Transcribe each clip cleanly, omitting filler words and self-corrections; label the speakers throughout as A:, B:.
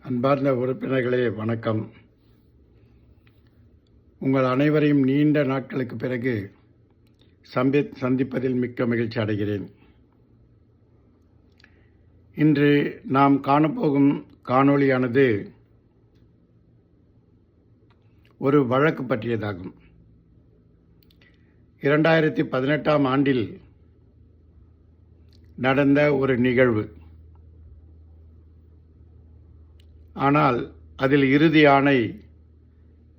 A: அன்பார்ந்த உறுப்பினர்களே வணக்கம். உங்கள் அனைவரையும் நீண்ட நாட்களுக்கு பிறகு சந்திப்பதில் மிக்க மகிழ்ச்சி அடைகிறேன். இன்று நாம் காணப்போகும் காணொளியானது ஒரு வழக்கு பற்றியதாகும். 2018 ஆண்டில் நடந்த ஒரு நிகழ்வு. ஆனால் அதில் இறுதி ஆணை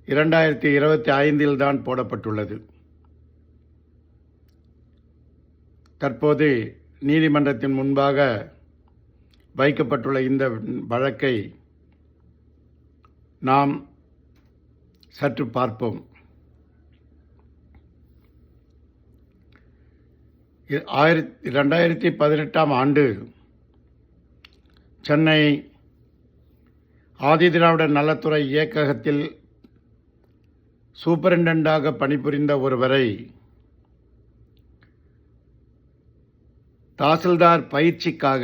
A: 2025 தான் போடப்பட்டுள்ளது. தற்போது நீதிமன்றத்தின் முன்பாக வைக்கப்பட்டுள்ள இந்த வழக்கை நாம் சற்று பார்ப்போம். 2018 ஆண்டு சென்னை ஆதிதிராவிட நலத்துறை இயக்ககத்தில் சூப்பரிண்டெண்டாக பணிபுரிந்த ஒருவரை தாசில்தார் பயிற்சிக்காக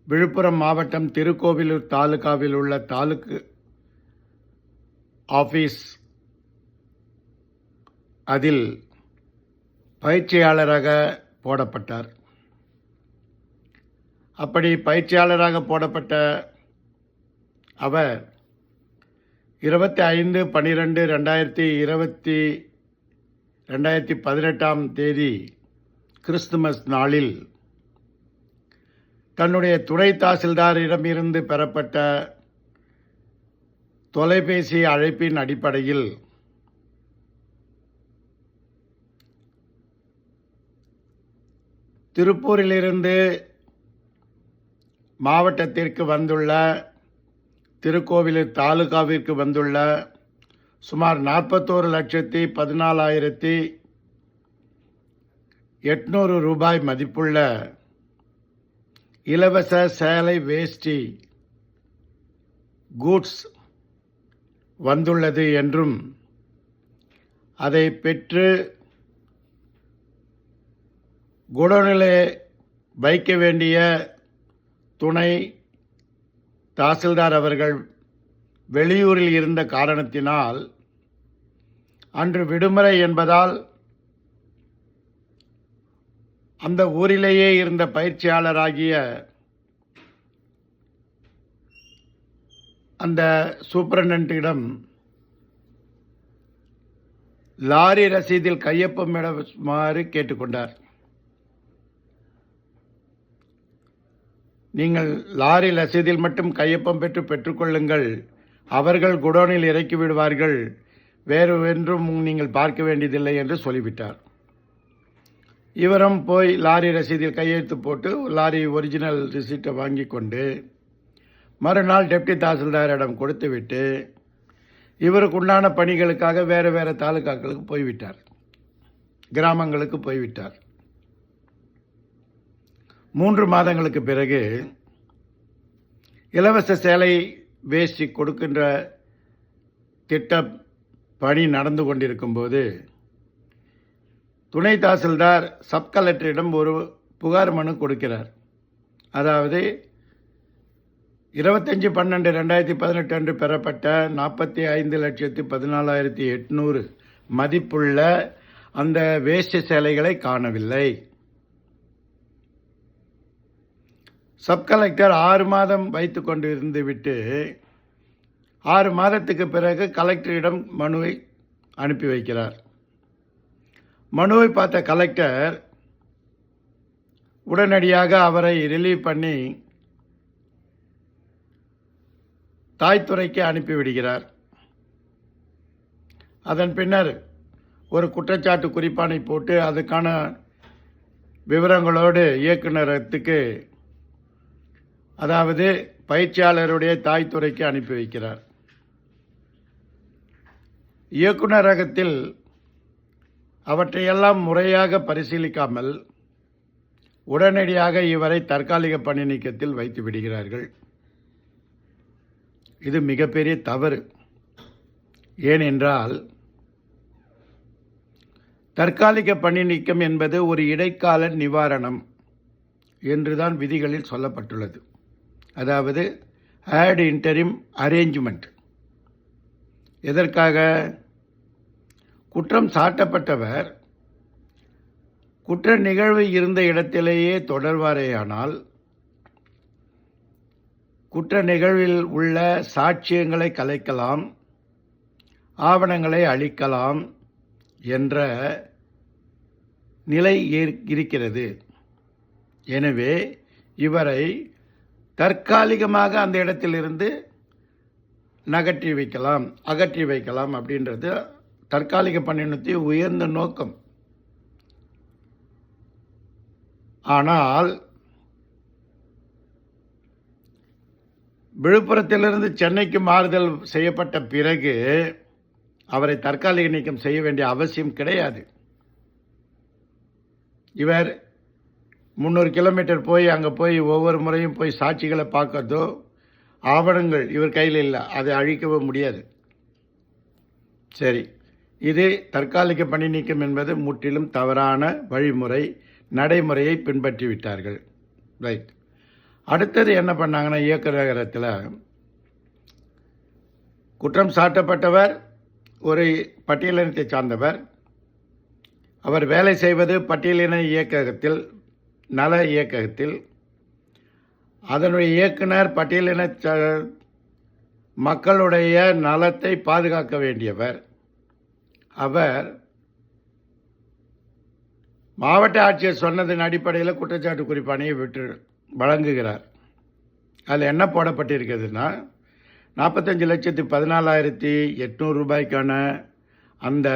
A: விழுப்புரம் மாவட்டம் திருக்கோவிலூர் தாலுகாவில் உள்ள தாலுக்கு ஆபீஸ் அதில் பயிற்சியாளராக போடப்பட்டார். அப்படி பயிற்சியாளராக போடப்பட்ட அவர் 25/12/2018 கிறிஸ்துமஸ் நாளில் தன்னுடைய துணை தாசில்தாரிடமிருந்து பெறப்பட்ட தொலைபேசி அழைப்பின் அடிப்படையில் திருப்பூரிலிருந்து மாவட்டத்திற்கு வந்துள்ள திருக்கோவிலூர் தாலுகாவிற்கு வந்துள்ள சுமார் 41,14,800 ரூபாய் மதிப்புள்ள இலவச சேலை வேஷ்டி கூட்ஸ் வந்துள்ளது என்றும் அதை பெற்று குடோனிலே வைக்க வேண்டிய துணை தாசில்தார் அவர்கள் வெளியூரில் இருந்த காரணத்தினால் அன்று விடுமுறை என்பதால் அந்த ஊரிலேயே இருந்த பயிற்சியாளராகிய அந்த சூப்பரண்டென்ட்டிடம் லாரி ரசீதில் கையொப்பமிடுமாறு கேட்டுக்கொண்டார். நீங்கள் லாரி ரசீதில் மட்டும் கையொப்பம் பெற்றுக்கொள்ளுங்கள், அவர்கள் குடோனில் இறக்கி விடுவார்கள், வேறு ஒன்றும் நீங்கள் பார்க்க வேண்டியதில்லை என்று சொல்லிவிட்டார். இவரும் போய் லாரி ரசீதில் கையெழுத்து போட்டு லாரி ஒரிஜினல் ரிசீட்டை வாங்கி கொண்டு மறுநாள் டெப்டி தாசில்தாரிடம் கொடுத்துவிட்டு இவருக்கு உண்டான பணிகளுக்காக வேறு தாலுகாக்களுக்கு போய்விட்டார், கிராமங்களுக்கு போய்விட்டார். 3 மாதங்களுக்கு பிறகு இலவச சேலை வேஷ்டி கொடுக்கின்ற திட்ட பணி நடந்து கொண்டிருக்கும் போது துணை தாசில்தார் சப் கலெக்டரிடம் ஒரு புகார் மனு கொடுக்கிறார். அதாவது 25/12/2018 அன்று பெறப்பட்ட 45,14,800 மதிப்புள்ள அந்த வேஷ்டி சேலைகளை காணவில்லை. சப் கலெக்டர் 6 மாதம் வைத்து கொண்டு இருந்துவிட்டு 6 மாதத்துக்கு பிறகு கலெக்டரிடம் மனுவை அனுப்பி வைக்கிறார். மனுவை பார்த்த கலெக்டர் உடனடியாக அவரை ரிலீவ் பண்ணி தாய்த்துறைக்கு அனுப்பிவிடுகிறார். அதன் பின்னர் ஒரு குற்றச்சாட்டு குறிப்பானை போட்டு அதுக்கான விவரங்களோடு இயக்குநரகத்துக்கு, அதாவது பயிற்சியாளருடைய தாய்த்துறைக்கு அனுப்பி வைக்கிறார். இயக்குநரகத்தில் அவற்றையெல்லாம் முறையாக பரிசீலிக்காமல் உடனடியாக இவரை தற்காலிக பணி நீக்கத்தில் வைத்து விடுகிறார்கள். இது மிகப்பெரிய தவறு. ஏனென்றால் தற்காலிக பணி நீக்கம் என்பது ஒரு இடைக்கால நிவாரணம் என்றுதான் விதிகளில் சொல்லப்பட்டுள்ளது. அதாவது ஆட் இன்டரிம் அரேஞ்ச்மெண்ட். எதற்காக? குற்றம் சாட்டப்பட்டவர் குற்ற நிகழ்வு இருந்த இடத்திலேயே தொடர்வாரேயானால் குற்ற நிகழ்வில் உள்ள சாட்சியங்களை கலைக்கலாம், ஆவணங்களை அழிக்கலாம் என்ற நிலை இருக்கிறது. எனவே இவரை தற்காலிகமாக அந்த இடத்திலிருந்து அகற்றி வைக்கலாம் அப்படின்றது தற்காலிக பணியிடத்தின் உயர்ந்த நோக்கம். ஆனால் விழுப்புரத்திலிருந்து சென்னைக்கு மாறுதல் செய்யப்பட்ட பிறகு அவரை தற்காலிக நீக்கம் செய்ய வேண்டிய அவசியம் கிடையாது. இவர் 300 கிலோமீட்டர் போய் அங்கே போய் ஒவ்வொரு முறையும் போய் சாட்சிகளை பார்க்கறதோ, ஆவணங்கள் இவர் கையில் இல்லை, அதை அழிக்கவும் முடியாது. சரி, இது தற்காலிக பணி நீக்கம் என்பது முற்றிலும் தவறான நடைமுறையை பின்பற்றி விட்டார்கள். ரைட். அடுத்தது என்ன பண்ணாங்கன்னா, இயக்குநரகத்தில் குற்றம் சாட்டப்பட்டவர் ஒரு பட்டியலினத்தை சார்ந்தவர். அவர் வேலை செய்வது பட்டியலின நல இயக்ககத்தில். அதனுடைய இயக்குனர் பட்டியலின மக்களுடைய நலத்தை பாதுகாக்க வேண்டியவர். அவர் மாவட்ட ஆட்சியர் சொன்னதன் அடிப்படையில் குற்றச்சாட்டு குறிப்பாணையை வழங்குகிறார். அதில் என்ன போடப்பட்டிருக்கிறதுனா, 45,14,800 ரூபாய்க்கான அந்த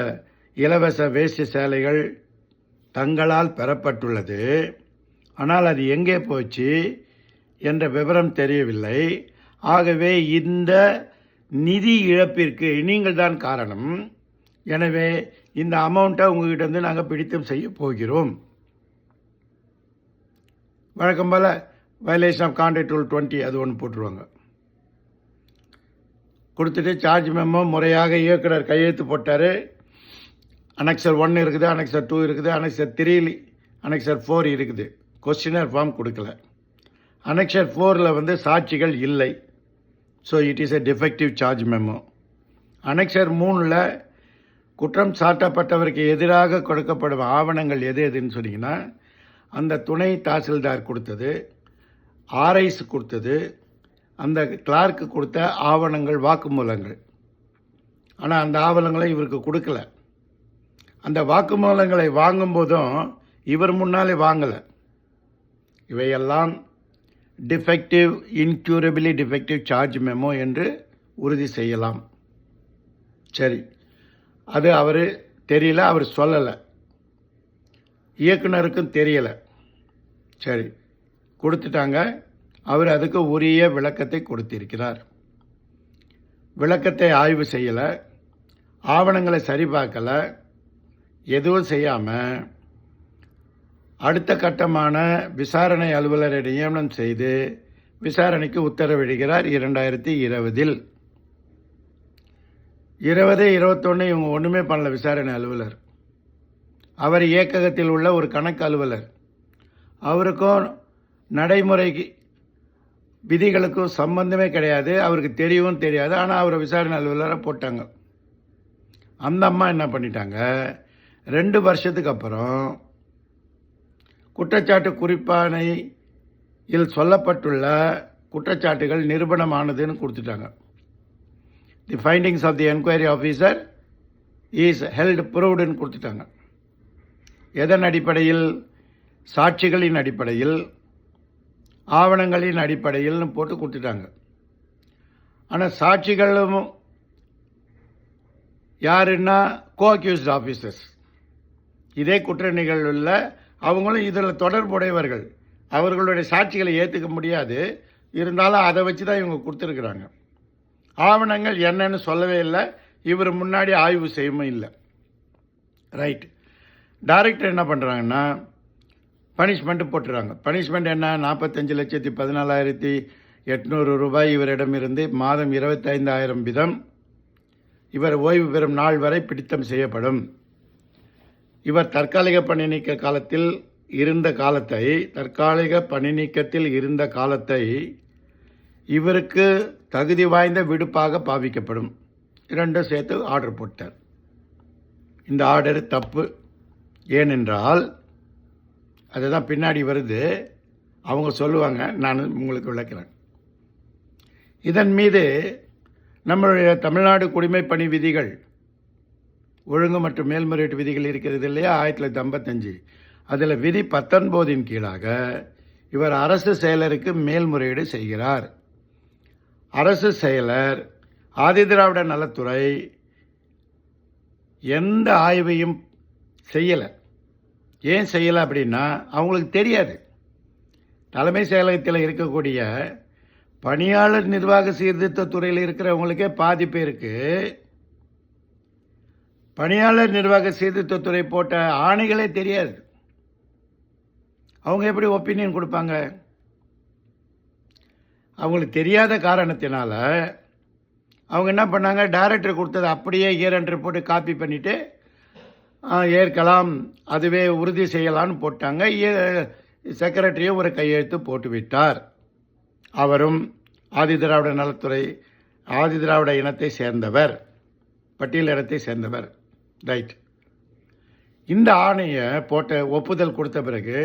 A: இலவச வேஷ்டி சேலைகள் தங்களால் பெறப்பட்டுள்ளது. ஆனால் அது எங்கே போச்சு என்ற விவரம் தெரியவில்லை. ஆகவே இந்த நிதி இழப்பிற்கு நீங்கள் தான் காரணம். எனவே இந்த அமௌண்ட்டை உங்ககிட்ட இருந்து நாங்கள் பிடித்தம் செய்ய போகிறோம். வழக்கம் போல் வயலேஷன் ஆஃப் கான்ட்ராக்ட் ரூல் 20 அது ஒன்று போட்டுருவாங்க. கொடுத்துட்டு சார்ஜ் மெமோ முறையாக இயக்குனர் கையெழுத்து போட்டார். அனெக்சர் 1 இருக்குது, அனெக்சர் 2 இருக்குது, அனெக்சர் 3, அனெக்சர் 4 இருக்குது. கொஸ்டினர் ஃபார்ம் கொடுக்கல. அனெக்சர் 4ல் சாட்சிகள் இல்லை. So it is a defective charge memo. Annexure 3ல் குற்றம் சாட்டப்பட்டவருக்கு எதிராக கொடுக்கப்படும் ஆவணங்கள் எதுன்னு சொன்னீங்கன்னா, அந்த துணை தாசில்தார் கொடுத்தது, ஆர்ஐஸ் கொடுத்தது, அந்த கிளார்க்கு கொடுத்த ஆவணங்கள், வாக்குமூலங்கள். ஆனால் அந்த ஆவணங்களை இவருக்கு கொடுக்கல. அந்த வாக்குமூலங்களை வாங்கும்போதும் இவர் முன்னாலே வாங்கலை. இவையெல்லாம் இன்க்யூரபிளி டிஃபெக்டிவ் சார்ஜ் மெமோ என்று உறுதி செய்யலாம். சரி, அது அவர் தெரியல, அவர் சொல்லலை, இயக்குனருக்கும் தெரியலை. சரி, கொடுத்துட்டாங்க. அவர் அதுக்கு உரிய விளக்கத்தை கொடுத்திருக்கிறார். விளக்கத்தை ஆய்வு செய்யலை, ஆவணங்களை சரிபார்க்கலை, எதுவும் செய்யாமல் அடுத்த கட்டமான விசாரணை அலுவலரை நியமனம் செய்து விசாரணைக்கு உத்தரவிடுகிறார். 2020 2021 இவங்க ஒன்றுமே பண்ணல. விசாரணை அலுவலர் அவர் இயக்ககத்தில் உள்ள ஒரு கணக்கு அலுவலர். அவருக்கும் நடைமுறை விதிகளுக்கும் சம்பந்தமே கிடையாது. அவருக்கு தெரியவும் தெரியாது. ஆனால் அவரை விசாரணை அலுவலராக போட்டாங்க. அந்த அம்மா என்ன பண்ணிட்டாங்க, 2 வருஷத்துக்கு அப்புறம் குற்றச்சாட்டு குறிப்பாணையில் சொல்லப்பட்டுள்ள குற்றச்சாட்டுகள் நிரூபணமானதுன்னு கொடுத்துட்டாங்க. The findings of the enquiry officer is held ப்ரூவ்டுன்னு கொடுத்துட்டாங்க. எதன் அடிப்படையில்? சாட்சிகளின் அடிப்படையில், ஆவணங்களின் அடிப்படையில்னு போட்டு கொடுத்துட்டாங்க. ஆனால் சாட்சிகளும் யாருன்னா கோஅக்யூஸ்ட் ஆஃபீஸர்ஸ். இதே குற்ற நிகழ்வில் அவங்களும் இதில் தொடர்புடையவர்கள். அவர்களுடைய சாட்சிகளை ஏற்றுக்க முடியாது. இருந்தாலும் அதை வச்சு தான் இவங்க கொடுத்துருக்குறாங்க. ஆவணங்கள் என்னன்னு சொல்லவே இல்லை. இவர் முன்னாடி ஆய்வு செய்யவும் இல்லை. ரைட். டைரக்டர் என்ன பண்ணுறாங்கன்னா, பனிஷ்மெண்ட்டு போட்டுறாங்க. பனிஷ்மெண்ட் என்ன? 45,14,800 ரூபாய் இவரிடமிருந்து மாதம் 25,000 வீதம் இவர் ஓய்வு பெறும் நாள் வரை பிடித்தம் செய்யப்படும். இவர் தற்காலிக பணி நீக்க காலத்தில் இருந்த காலத்தை இவருக்கு தகுதி வாய்ந்த விடுப்பாக பாவிக்கப்படும். இரண்டும் சேர்த்து ஆர்டர் போட்டார். இந்த ஆர்டர் தப்பு. ஏனென்றால் அதுதான் பின்னாடி வருது, அவங்க சொல்லுவாங்க, நான் உங்களுக்கு விளக்கிறேன். இதன் மீது நம்மளுடைய தமிழ்நாடு குடிமைப்பணி விதிகள், ஒழுங்கு மற்றும் மேல்முறையீட்டு விதிகள் இருக்கிறது இல்லையா, 1955, அதில் விதி 19 கீழாக இவர் அரசு செயலருக்கு மேல்முறையீடு செய்கிறார். அரசு செயலர் ஆதிதிராவிட நலத்துறை எந்த ஆய்வையும் செய்யலை. ஏன் செய்யலை அப்படின்னா அவங்களுக்கு தெரியாது. தலைமை செயலகத்தில் இருக்கக்கூடிய பணியாளர் நிர்வாக சீர்திருத்த துறையில் இருக்கிறவங்களுக்கே பாதி பேருக்கு பணியாளர் நிர்வாக சீர்திருத்த துறை போட்ட ஆணைகளே தெரியாது. அவங்க எப்படி ஒப்பீனியன் கொடுப்பாங்க? அவங்களுக்கு தெரியாத காரணத்தினால அவங்க என்ன பண்ணாங்க, டைரக்டர் கொடுத்தது அப்படியே இயர் அண்ட் ரிப்போர்ட்டு காப்பி பண்ணிவிட்டு ஏற்கலாம், அதுவே உறுதி செய்யலான்னு போட்டாங்க. செக்ரட்டரியும் ஒரு கையெழுத்து போட்டு விட்டார். அவரும் ஆதிதிராவிட நலத்துறை, ஆதிதிராவிட இனத்தை சேர்ந்தவர், பட்டியல் இனத்தை சேர்ந்தவர். ரைட். இந்த ஆணையை போட்ட ஒப்புதல் கொடுத்த பிறகு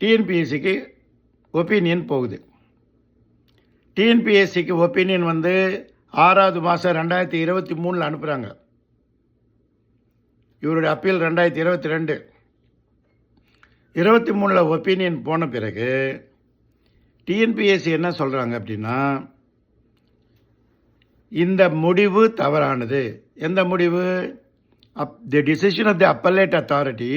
A: டிஎன்பிஎஸ்சிக்கு ஒப்பீனியன் போகுது. டிஎன்பிஎஸ்சிக்கு ஒப்பீனியன் 6வது மாதம் 2023 அனுப்புகிறாங்க. இவருடைய அப்பீல் 2022. 23 ஒப்பீனியன் போன பிறகு டிஎன்பிஎஸ்சி என்ன சொல்கிறாங்க அப்படின்னா, இந்த முடிவு தவறானது. எந்த முடிவு? The decision of the appellate authority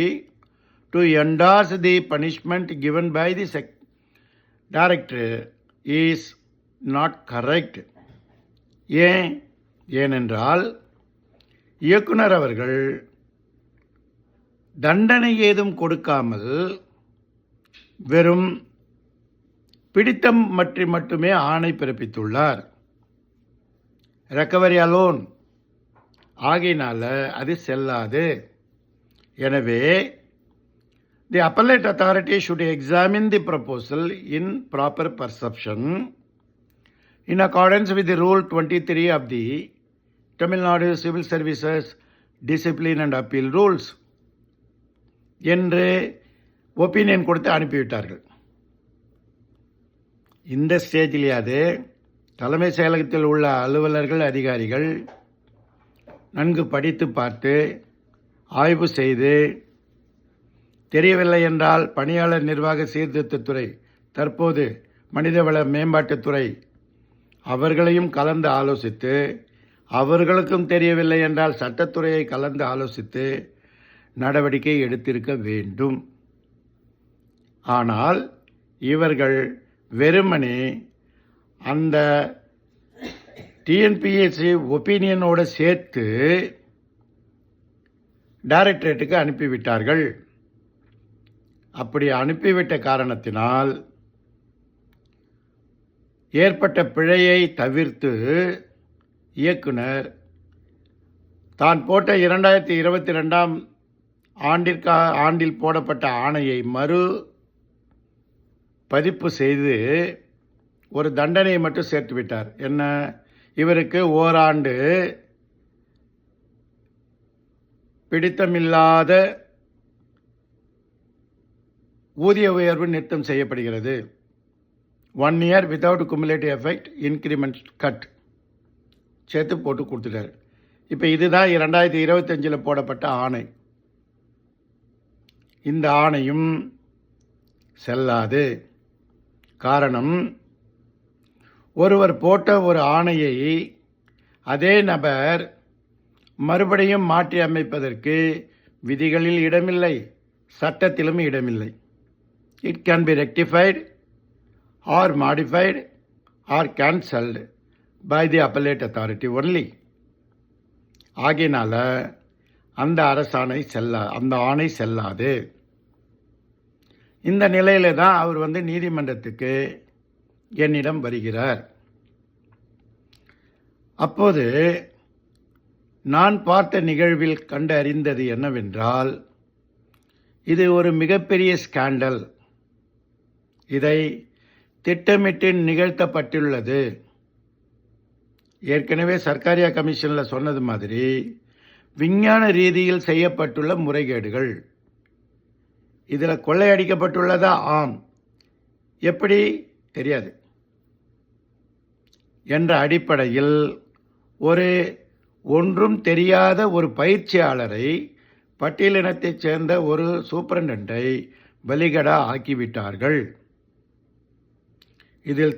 A: to endorse the punishment given by the director is not correct. ஏனென்றால் இயக்குனர் அவர்கள் தண்டனை ஏதும் கொடுக்காமல் வெறும் பிடித்தம் பற்றி மட்டுமே ஆணை பிறப்பித்துள்ளார். ரெக்கவரி அலோன் ஆகையினால அது செல்லாது. எனவே the appellate authority should examine the proposal in proper perception in accordance with the Rule 23 of the Tamil Nadu Civil Services Discipline and Appeal Rules என்று ஒப்பீனியன் கொடுத்து அனுப்பிவிட்டார்கள். இந்த ஸ்டேஜிலேயாவது தலைமை செயலகத்தில் உள்ள அலுவலர்கள், அதிகாரிகள் நன்கு படித்து பார்த்து ஆய்வு செய்து, தெரியவில்லை என்றால் பணியாளர் நிர்வாக சீர்திருத்தத்துறை, தற்போது மனிதவள மேம்பாட்டுத்துறை, அவர்களையும் கலந்து ஆலோசித்து, அவர்களுக்கும் தெரியவில்லை என்றால் சட்டத்துறையை கலந்து ஆலோசித்து நடவடிக்கை எடுத்திருக்க வேண்டும். ஆனால் இவர்கள் வெறுமனே அந்த டிஎன்பிஎஸ்சி ஒப்பீனியனோடு சேர்த்து டைரக்டரேட்டுக்கு அனுப்பிவிட்டார்கள். அப்படி அனுப்பிவிட்ட காரணத்தினால் ஏற்பட்ட பிழையை தவிர்த்து இயக்குனர் தான் போட்ட 2022 ஆண்டில் போடப்பட்ட ஆணையை மறு பதிப்பு செய்து ஒரு தண்டனையை மட்டும் சேர்த்து விட்டார். என்ன? இவருக்கு ஓராண்டு பிடித்தமில்லாத ஊதிய உயர்வு நிறுத்தம் செய்யப்படுகிறது. 1 year without cumulative effect increment cut சேர்த்து போட்டு கொடுத்துட்டார். இப்போ இதுதான் 2025 போடப்பட்ட ஆணை. இந்த ஆணையும் செல்லாது. காரணம், ஒருவர் போட்ட ஒரு ஆணையை அதே நபர் மறுபடியும் மாற்றி அமைப்பதற்கு விதிகளில் இடமில்லை, சட்டத்திலும் இடமில்லை. It can be rectified or modified or cancelled by the appellate authority only. ஆகையினால அந்த ஆணை செல்லாது. இந்த நிலையில தான் அவர் நீதிமன்றத்துக்கு என்னிடம் வருகிறார். அப்போது நான் பார்த்த நிகழ்வில் கண்டறிந்தது என்னவென்றால், இது ஒரு மிகப்பெரிய ஸ்கேண்டல். இதை திட்டமிட்டு நிகழ்த்தப்பட்டுள்ளது. ஏற்கனவே சர்க்காரியா கமிஷனில் சொன்னது மாதிரி விஞ்ஞான ரீதியில் செய்யப்பட்டுள்ள முறைகேடுகள். இதில் கொள்ளையடிக்கப்பட்டுள்ளதா? ஆம். எப்படி? தெரியாது என்ற அடிப்படையில் ஒன்றும் தெரியாத ஒரு பயிற்சியாளரை பட்டியலினத்தைச் சேர்ந்த ஒரு சூப்பரண்டை பலிகடா ஆக்கிவிட்டார்கள். இதில்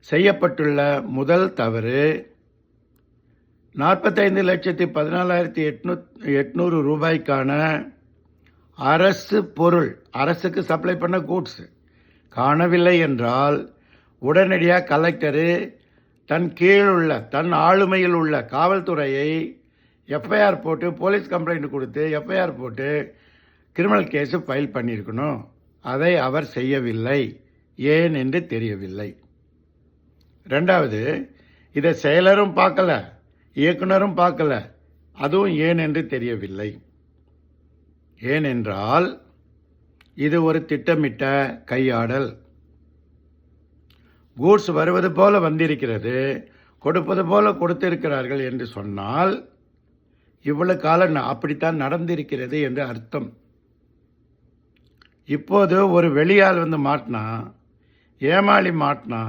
A: செய்யப்பட்டுள்ள முதல் தவறு 45,14,800 ரூபாய்க்கான அரசு பொருள், அரசுக்கு சப்ளை பண்ண கூட்ஸ் காணவில்லை என்றால் உடனடியாக கலெக்டரு தன் கீழுள்ள, தன் ஆளுமையில் உள்ள காவல்துறையை எஃப்ஐஆர் போட்டு, போலீஸ் கம்ப்ளைண்ட் கொடுத்து எஃப்ஐஆர் போட்டு கிரிமினல் கேஸு ஃபைல் பண்ணியிருக்கணும். அதை அவர் செய்யவில்லை. ஏன் என்று தெரியவில்லை. ரெண்டாவது, இதை செயலரும் பார்க்கல, இயக்குனரும் பார்க்கல. அதுவும் ஏன் என்று தெரியவில்லை. ஏனென்றால் இது ஒரு திட்டமிட்ட கையாடல். கூட்ஸ் வருவது போல வந்திருக்கிறது, கொடுப்பது போல கொடுத்திருக்கிறார்கள் என்று சொன்னால் இவ்வளவு காலம் அப்படித்தான் நடந்திருக்கிறது என்று அர்த்தம். இப்போது ஒரு வெளியால் வந்து மாட்டினா, ஏமாளி மாட்டினா,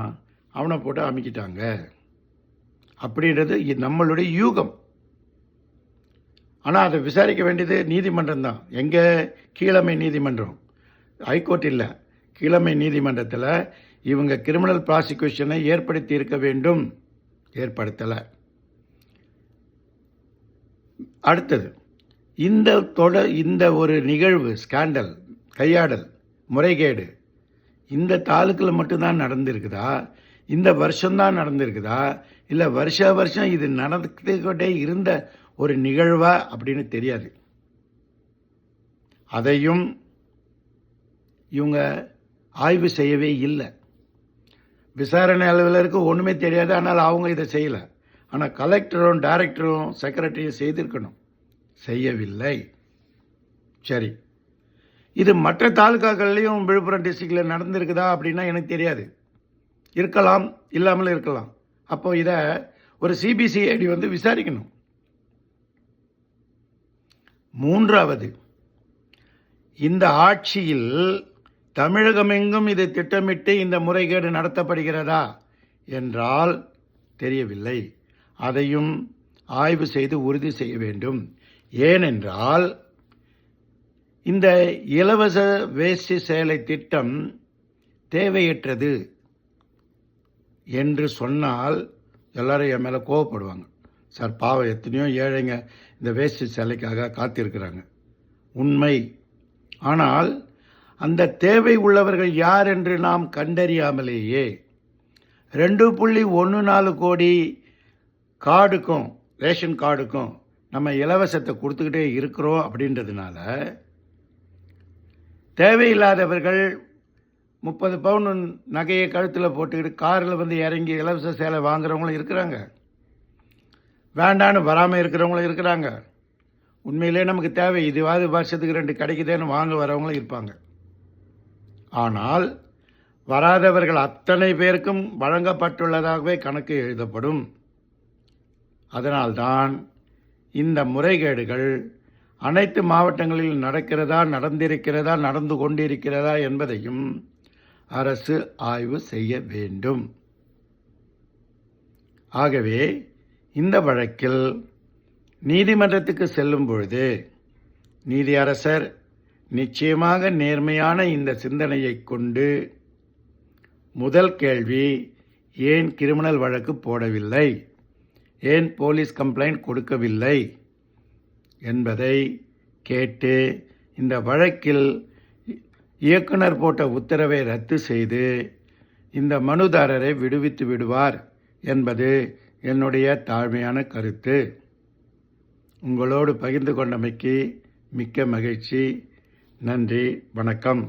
A: அவனை போட்டு அமைக்கிட்டாங்க அப்படின்றது நம்மளுடைய யூகம். ஆனால் அதை விசாரிக்க வேண்டியது நீதிமன்றம் தான். எங்கே? கீழமை நீதிமன்றம், ஹைகோர்ட் இல்லை, கீழமை நீதிமன்றத்தில் இவங்க கிரிமினல் ப்ராசிக்யூஷனை ஏற்படுத்தி இருக்க வேண்டும், ஏற்படுத்தலை. அடுத்தது, இந்த ஒரு நிகழ்வு, ஸ்கேண்டல், கையாடல், முறைகேடு இந்த தாலுக்கில் மட்டும்தான் நடந்திருக்குதா, இந்த வருஷம்தான் நடந்திருக்குதா, இல்லை வருஷம் இது நடந்துக்கிட்டே இருந்த ஒரு நிகழ்வா அப்படின்னு தெரியாது. அதையும் இவங்க ஆய்வு செய்யவே இல்லை. விசாரணை அலுவலருக்கு ஒன்றுமே தெரியாது, ஆனால் அவங்க இதை செய்யலை. ஆனால் கலெக்டரும் டைரக்டரும் செக்ரட்டரியும் செய்திருக்கணும், செய்யவில்லை. சரி, இது மற்ற தாலுகாக்கள்லையும் விழுப்புரம் டிஸ்ட்ரிக்டில் நடந்திருக்குதா அப்படின்னா எனக்கு தெரியாது. இருக்கலாம், இல்லாமல் இருக்கலாம். அப்போ இதை ஒரு சிபிசிஐடி வந்து விசாரிக்கணும். மூன்றாவது, இந்த ஆட்சியில் தமிழகமெங்கும் இது திட்டமிட்டு இந்த முறைகேடு நடத்தப்படுகிறதா என்றால் தெரியவில்லை. அதையும் ஆய்வு செய்து உறுதி செய்ய வேண்டும். ஏனென்றால் இந்த இலவச வேஷ்டி சேலை திட்டம் தேவையற்றது என்று சொன்னால் எல்லாரும் என் மேலே கோவப்படுவாங்க. சார், பாவம், எத்தனையோ ஏழைங்க இந்த வேஷ்டி சேலைக்காக காத்திருக்கிறாங்க. உண்மை. ஆனால் அந்த தேவை உள்ளவர்கள் யார் என்று நாம் கண்டறியாமலேயே 2.14 கோடி கார்டுக்கும், ரேஷன் கார்டுக்கும் நம்ம இலவசத்தை கொடுத்துக்கிட்டே இருக்கிறோம். அப்படின்றதுனால தேவையில்லாதவர்கள் 30 பவுன் நகையை கழுத்தில் போட்டுக்கிட்டு காரில் வந்து இறங்கி இலவச சேலை வாங்குறவங்களும் இருக்கிறாங்க, வேண்டான்னு வராமல் இருக்கிறவங்களும் இருக்கிறாங்க. உண்மையிலே நமக்கு தேவை, இதுவாது வருஷத்துக்கு 2 கிடைக்குதேன்னு வாங்க வரவங்களும் இருப்பாங்க. ஆனால் வராதவர்கள் அத்தனை பேருக்கும் வழங்கப்பட்டுள்ளதாகவே கணக்கு எழுதப்படும். அதனால்தான் இந்த முறைகேடுகள் அனைத்து மாவட்டங்களில் நடக்கிறதா, நடந்திருக்கிறதா, நடந்து கொண்டிருக்கிறதா என்பதையும் அரசு ஆய்வு செய்ய வேண்டும். ஆகவே இந்த வழக்கில் நீதிமன்றத்துக்கு செல்லும் பொழுது நீதியரசர் நிச்சயமாக நேர்மையான இந்த சிந்தனையை கொண்டு முதல் கேள்வி, ஏன் கிரிமினல் வழக்கு போடவில்லை, ஏன் போலீஸ் கம்ப்ளைண்ட் கொடுக்கவில்லை என்பதை கேட்டு இந்த வழக்கில் இயக்குனர் போட்ட உத்தரவை ரத்து செய்து இந்த மனுதாரரை விடுவித்து விடுவார் என்பது என்னுடைய தாழ்மையான கருத்து. உங்களோடு பகிர்ந்து கொண்டமைக்கு மிக்க மகிழ்ச்சி. நன்றி, வணக்கம்.